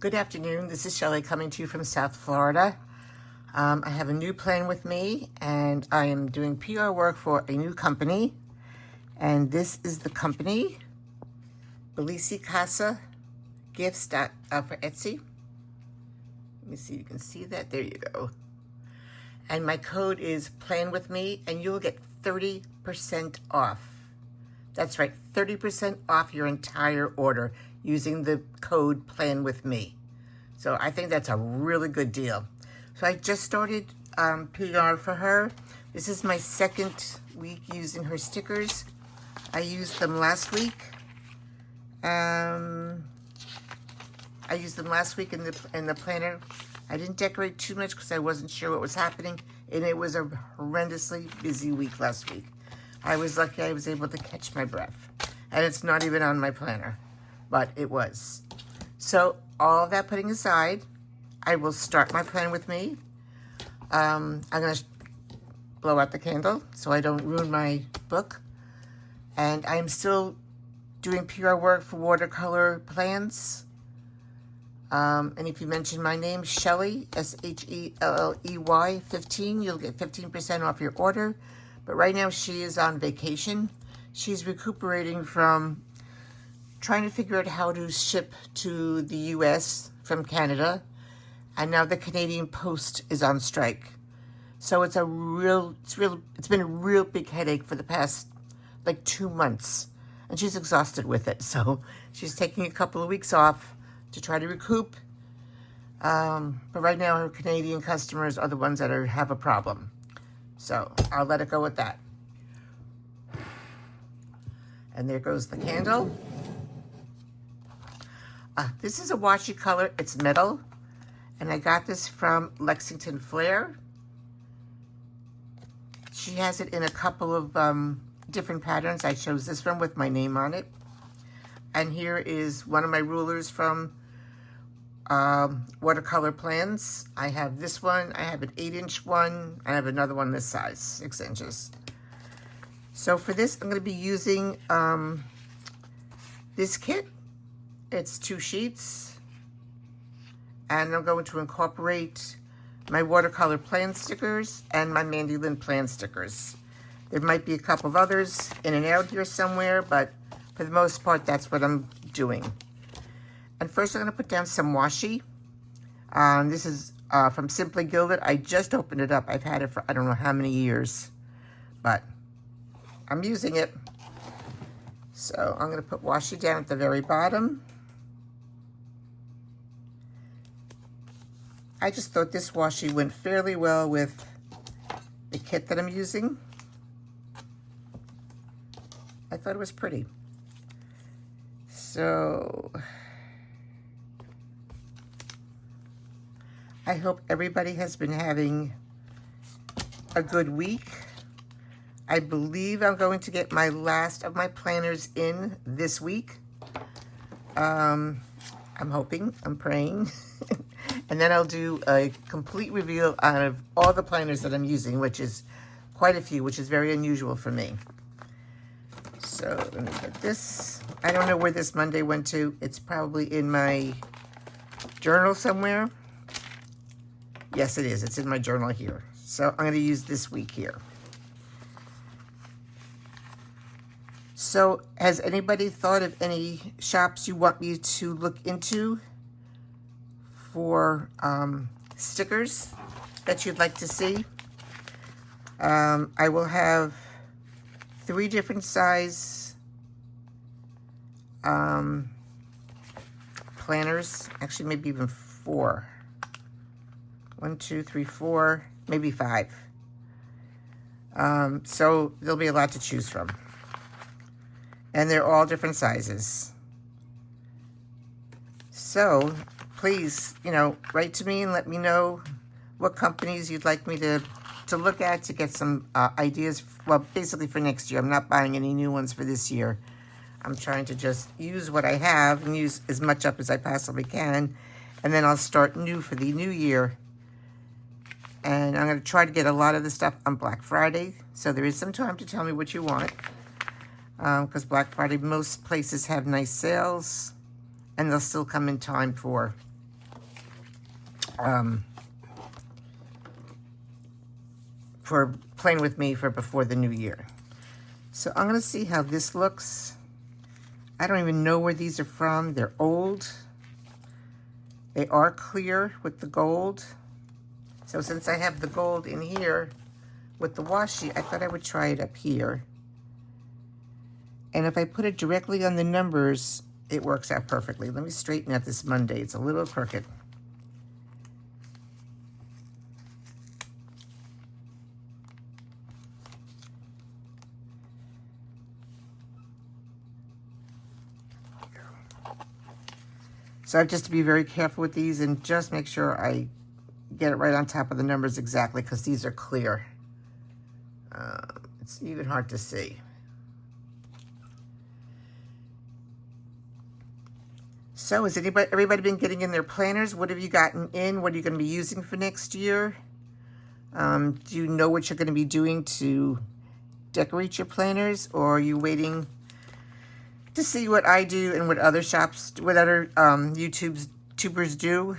Good afternoon. This is Shelley coming to you from South Florida. I have a new plan with me, and I am doing PR work for a new company. And this is the company, BellissiCasa Gifts for Etsy. Let me see if you can see that. There you go. And my code is Plan With Me, and you'll get 30% off. That's right, 30% off your entire order using the code Plan With Me. So I think that's a really good deal. So I just started PR for her. This is my second week using her stickers. I used them last week. I used them last week in the planner. I didn't decorate too much because I wasn't sure what was happening, and it was a horrendously busy week last week. I was lucky I was able to catch my breath, and it's not even on my planner, but it was. So all that putting aside, I will start my plan with me. I'm going to blow out the candle so I don't ruin my book, and I'm still doing PR work for watercolor plans. And if you mention my name, Shelley, SHELLEY 15, you'll get 15% off your order. But right now she is on vacation. She's recuperating from trying to figure out how to ship to the US from Canada. And now the Canadian Post is on strike. So it's been a real big headache for the past like 2 months. And she's exhausted with it. So she's taking a couple of weeks off to try to recoup. But right now her Canadian customers are the ones that have a problem. So I'll let it go with that. And there goes the candle. This is a washi color. It's metal. And I got this from Lexington Flair. She has it in a couple of different patterns. I chose this one with my name on it. And here is one of my rulers from Watercolor Plans. I have this one. I have an 8-inch one. I have another one this size, 6 inches. So for this, I'm going to be using this kit. It's 2 sheets. And I'm going to incorporate my watercolor plan stickers and my Mandy Lynn plan stickers. There might be a couple of others in and out here somewhere, but for the most part, that's what I'm doing. And first, I'm going to put down some washi. This is from Simply Gilded. I just opened it up. I've had it for I don't know how many years, but I'm using it. So I'm going to put washi down at the very bottom. I just thought this washi went fairly well with the kit that I'm using. I thought it was pretty. So I hope everybody has been having a good week. I believe I'm going to get my last of my planners in this week. I'm hoping, I'm praying. And then I'll do a complete reveal out of all the planners that I'm using, which is quite a few, which is very unusual for me. So let me put this. I don't know where this Monday went to. It's probably in my journal somewhere. Yes, it is. It's in my journal here. So I'm going to use this week here. So has anybody thought of any shops you want me to look into for stickers that you'd like to see? I will have 3 different size planners. Actually, maybe even 4. 1, 2, 3, 4, maybe 5. So there'll be a lot to choose from. And they're all different sizes. So please, write to me and let me know what companies you'd like me to look at to get some ideas. Well, basically for next year. I'm not buying any new ones for this year. I'm trying to just use what I have and use as much up as I possibly can. And then I'll start new for the new year. And I'm going to try to get a lot of the stuff on Black Friday. So there is some time to tell me what you want. Because Black Friday, most places have nice sales. And they'll still come in time for for playing with me for before the new year. So I'm going to see how this looks. I don't even know where these are from. They're old. They are clear with the gold. So since I have the gold in here with the washi, I thought I would try it up here. And if I put it directly on the numbers, it works out perfectly. Let me straighten out this Monday. It's a little crooked. So I have just to be very careful with these and just make sure I get it right on top of the numbers exactly, because these are clear. It's even hard to see. So has everybody been getting in their planners? What have you gotten in? What are you going to be using for next year? Do you know what you're going to be doing to decorate your planners, or are you waiting to see what I do and what other YouTubers do?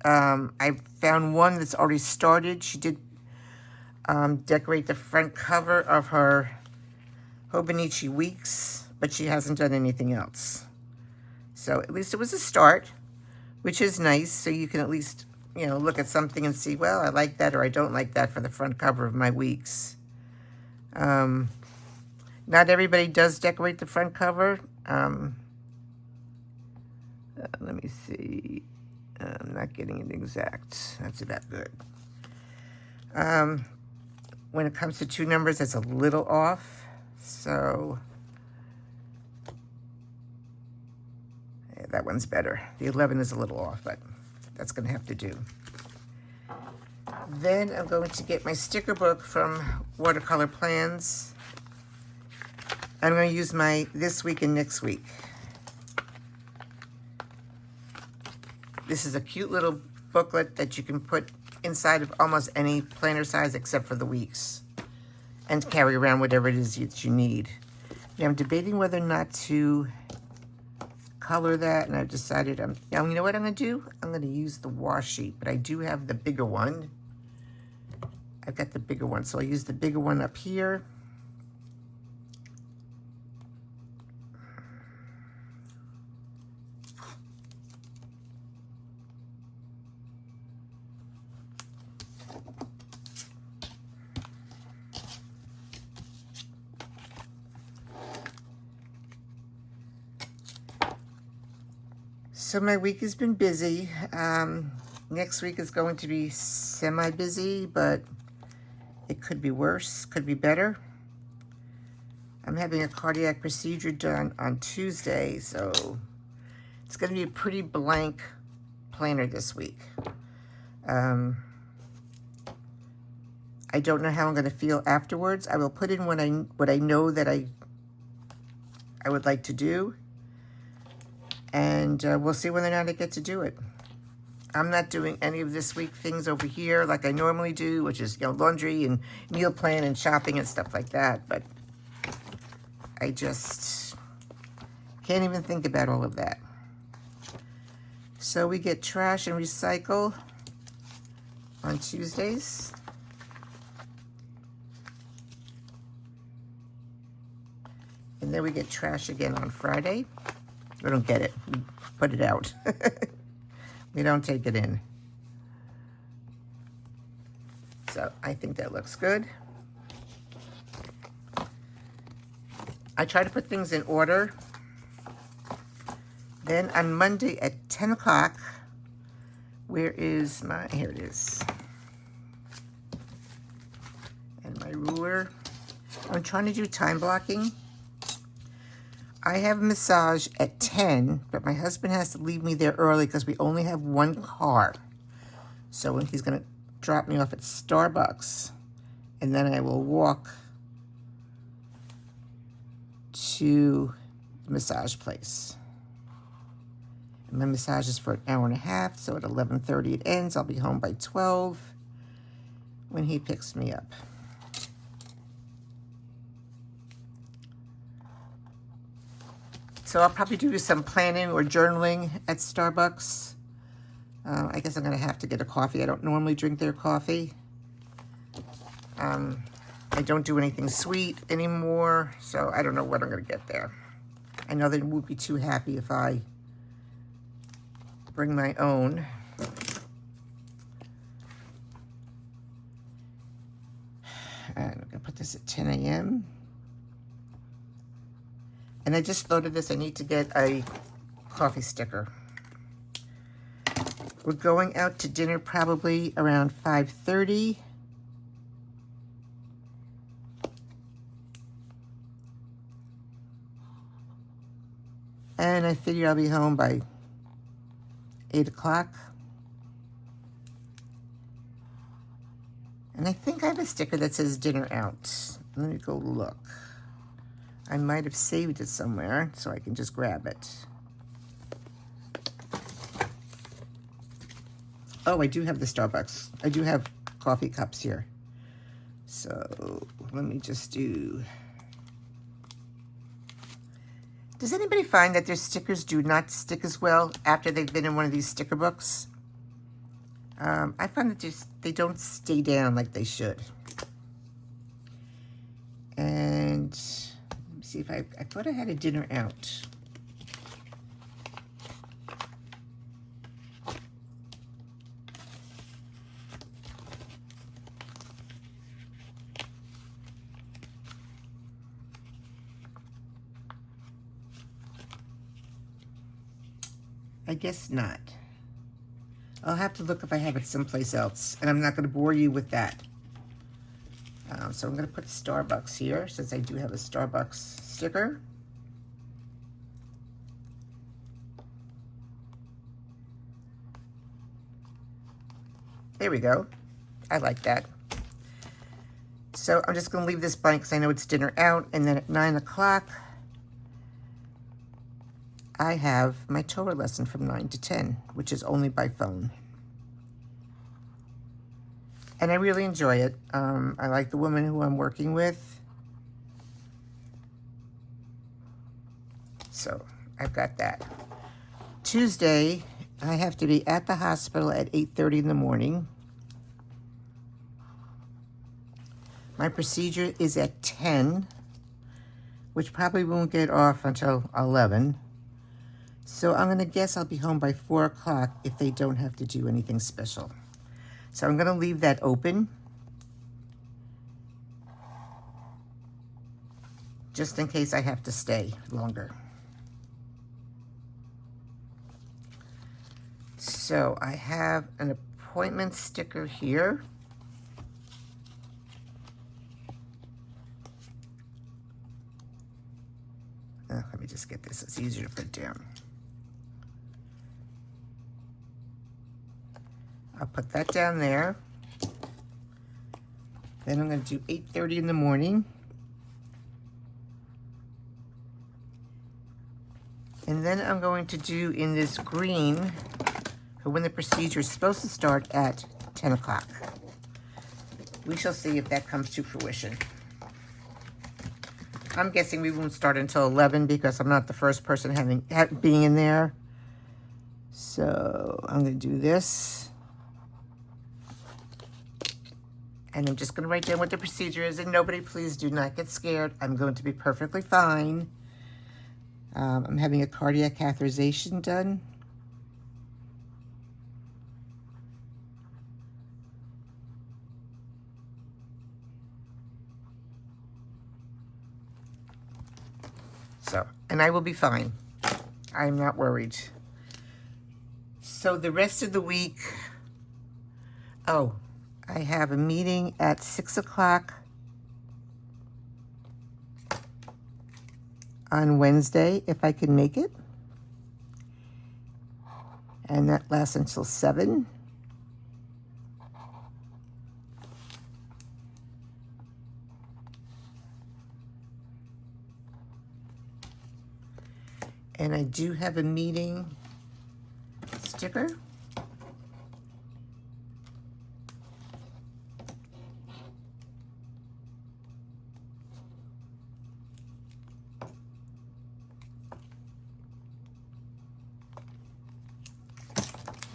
I found one that's already started. She did decorate the front cover of her Hobonichi Weeks, but she hasn't done anything else. So at least it was a start, which is nice. So you can at least, you know, look at something and see, well, I like that or I don't like that for the front cover of my weeks. Not everybody does decorate the front cover. Let me see. I'm not getting it exact. That's about good. When it comes to two numbers, it's a little off. So yeah, that one's better. The 11 is a little off, but that's going to have to do. Then I'm going to get my sticker book from Watercolor Plans. I'm going to use my this week and next week. This is a cute little booklet that you can put inside of almost any planner size except for the weeks, and carry around whatever it is that you need. Now I'm debating whether or not to color that, and I've decided now you know what I'm going to do? I'm going to use the washi, but I do have the bigger one. I've got the bigger one, so I'll use the bigger one up here. So my week has been busy. Next week is going to be semi-busy, but it could be worse, could be better. I'm having a cardiac procedure done on Tuesday, so it's going to be a pretty blank planner this week. I don't know how I'm going to feel afterwards. I will put in what I know that I would like to do. And we'll see whether or not I get to do it. I'm not doing any of this week things over here like I normally do, which is, you know, laundry and meal plan and shopping and stuff like that. But I just can't even think about all of that. So we get trash and recycle on Tuesdays. And then we get trash again on Friday. We don't get it. We put it out. We don't take it in. So I think that looks good. I try to put things in order. Then on Monday at 10 o'clock, where is my, here it is. And my ruler. I'm trying to do time blocking. I have a massage at 10, but my husband has to leave me there early because we only have one car. So he's going to drop me off at Starbucks, and then I will walk to the massage place. And my massage is for an hour and a half, so at 11:30 it ends. I'll be home by 12 when he picks me up. So I'll probably do some planning or journaling at Starbucks. I guess I'm going to have to get a coffee. I don't normally drink their coffee. I don't do anything sweet anymore, so I don't know what I'm going to get there. I know they won't be too happy if I bring my own. And I'm going to put this at 10 a.m. And I just thought of this. I need to get a coffee sticker. We're going out to dinner probably around 5:30. And I figure I'll be home by 8 o'clock. And I think I have a sticker that says dinner out. Let me go look. I might have saved it somewhere so I can just grab it. Oh, I do have the Starbucks. I do have coffee cups here. So let me just do... Does anybody find that their stickers do not stick as well after they've been in one of these sticker books? I find that they don't stay down like they should. And let me see if I thought I had a dinner out. I guess not. I'll have to look if I have it someplace else, and I'm not going to bore you with that. So I'm going to put Starbucks here, since I do have a Starbucks sticker. There we go. I like that. So I'm just going to leave this blank because I know it's dinner out, and then at 9 o'clock, I have my Torah lesson from 9 to 10, which is only by phone. And I really enjoy it. I like the woman who I'm working with. So I've got that. Tuesday, I have to be at the hospital at 8:30 in the morning. My procedure is at 10, which probably won't get off until 11. So I'm going to guess I'll be home by 4 o'clock if they don't have to do anything special. So I'm going to leave that open, just in case I have to stay longer. So I have an appointment sticker here. Let me just get this. It's easier to put down. I'll put that down there. Then I'm going to do 8:30 in the morning. And then I'm going to do in this green for when the procedure is supposed to start at 10 o'clock. We shall see if that comes to fruition. I'm guessing we won't start until 11 because I'm not the first person being in there. So I'm going to do this. And I'm just going to write down what the procedure is. And nobody, please do not get scared. I'm going to be perfectly fine. I'm having a cardiac catheterization done. So, and I will be fine. I'm not worried. So the rest of the week, I have a meeting at 6 o'clock on Wednesday, if I can make it. And that lasts until 7. And I do have a meeting sticker.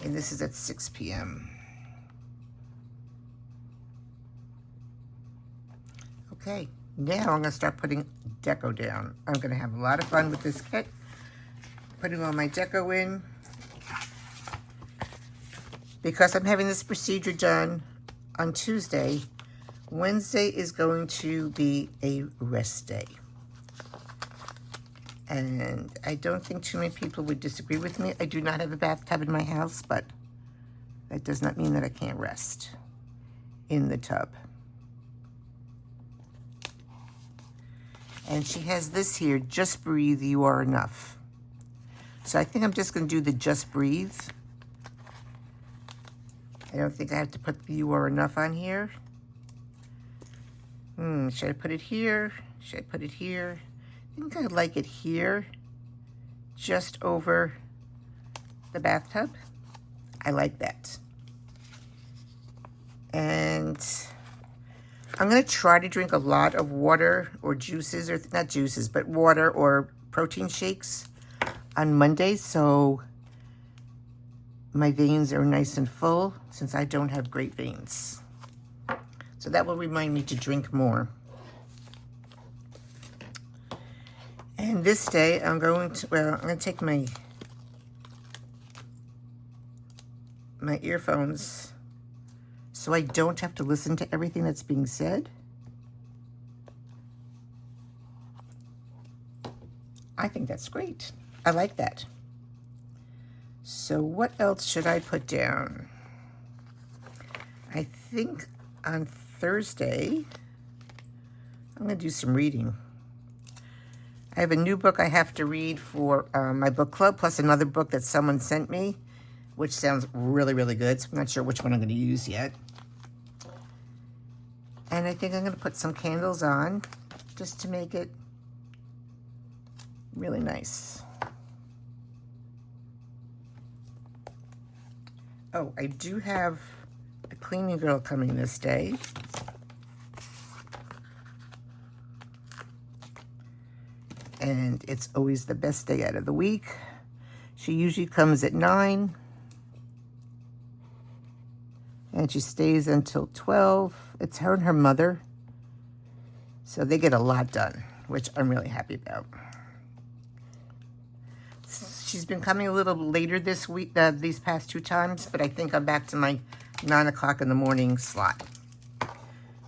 And this is at 6 p.m. Okay, now I'm gonna start putting deco down. I'm gonna have a lot of fun with this kit. Putting all my deco in. Because I'm having this procedure done on Tuesday, Wednesday is going to be a rest day. And I don't think too many people would disagree with me. I do not have a bathtub in my house, but that does not mean that I can't rest in the tub. And she has this here, just breathe, you are enough. So I think I'm just gonna do the just breathe. I don't think I have to put the you are enough on here. Should I put it here? Should I put it here? I think I'd like it here, just over the bathtub. I like that. And I'm gonna try to drink a lot of water or juices, or not juices, but water or protein shakes on Mondays, so my veins are nice and full, since I don't have great veins. So that will remind me to drink more. And this day, I'm going to take my earphones so I don't have to listen to everything that's being said. I think that's great. I like that. So what else should I put down? I think on Thursday, I'm going to do some reading. I have a new book I have to read for my book club, plus another book that someone sent me, which sounds really, really good. So I'm not sure which one I'm going to use yet. And I think I'm going to put some candles on just to make it really nice. Oh, I do have a cleaning girl coming this day. And it's always the best day out of the week. She usually comes at 9. And she stays until 12. It's her and her mother. So they get a lot done, which I'm really happy about. She's been coming a little later this week, these past 2 times, but I think I'm back to my 9 o'clock in the morning slot,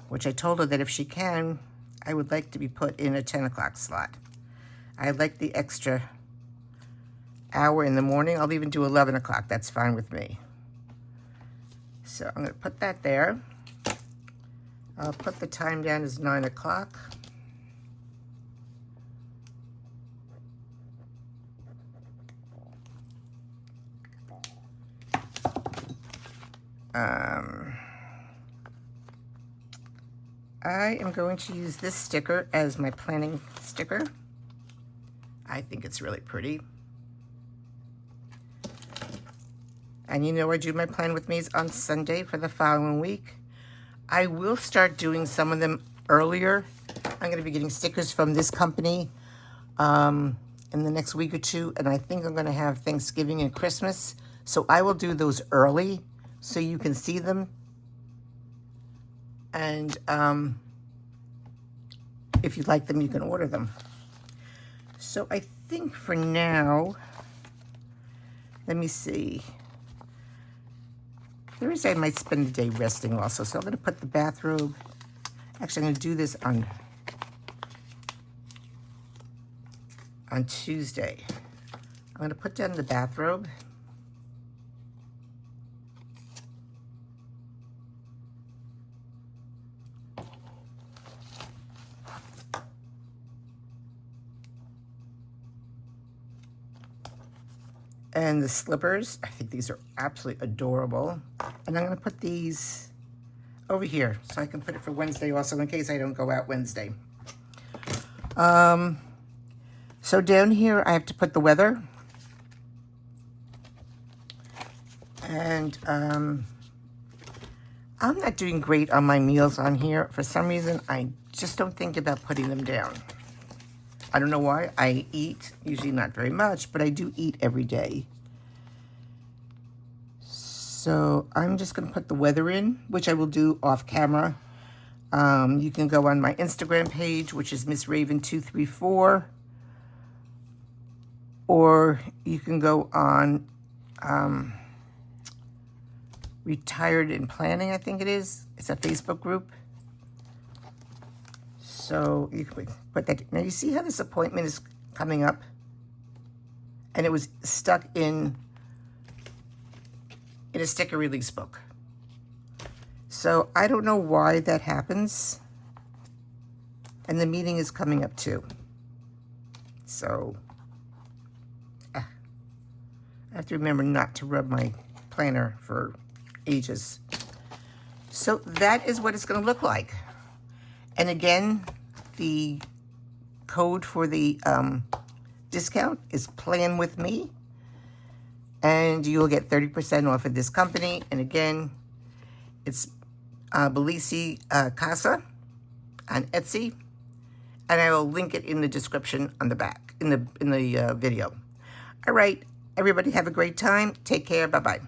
which I told her that if she can, I would like to be put in a 10 o'clock slot. I like the extra hour in the morning. I'll even do 11 o'clock. That's fine with me. So I'm going to put that there. I'll put the time down as 9 o'clock. I am going to use this sticker as my planning sticker. I think it's really pretty. And you know, I do my plan with me's on Sunday for the following week. I will start doing some of them earlier. I'm going to be getting stickers from this company in the next week or 2, and I think I'm going to have Thanksgiving and Christmas. So I will do those early so you can see them. And if you like them, you can order them. So I think for now, let me see. Thursday I might spend the day resting also. So I'm going to put the bathrobe. Actually, I'm going to do this on Tuesday. I'm going to put down the bathrobe. And the slippers, I think these are absolutely adorable. And I'm going to put these over here so I can put it for Wednesday also in case I don't go out Wednesday. So down here I have to put the weather. And I'm not doing great on my meals on here. For some reason, I just don't think about putting them down. I don't know why. I eat, usually not very much, but I do eat every day. So I'm just going to put the weather in, which I will do off camera. You can go on my Instagram page, which is Miss Raven 234, or you can go on Retired in Planning, I think it is. It's a Facebook group. So you can put that. Now you see how this appointment is coming up? And it was stuck in a sticker release book. So I don't know why that happens. And the meeting is coming up too. So I have to remember not to rub my planner for ages. So that is what it's going to look like. And again, the code for the discount is Plan With Me. And you'll get 30% off of this company. And again, it's BellissiCasa on Etsy. And I will link it in the description on the back, in the video. All right, everybody have a great time. Take care. Bye-bye.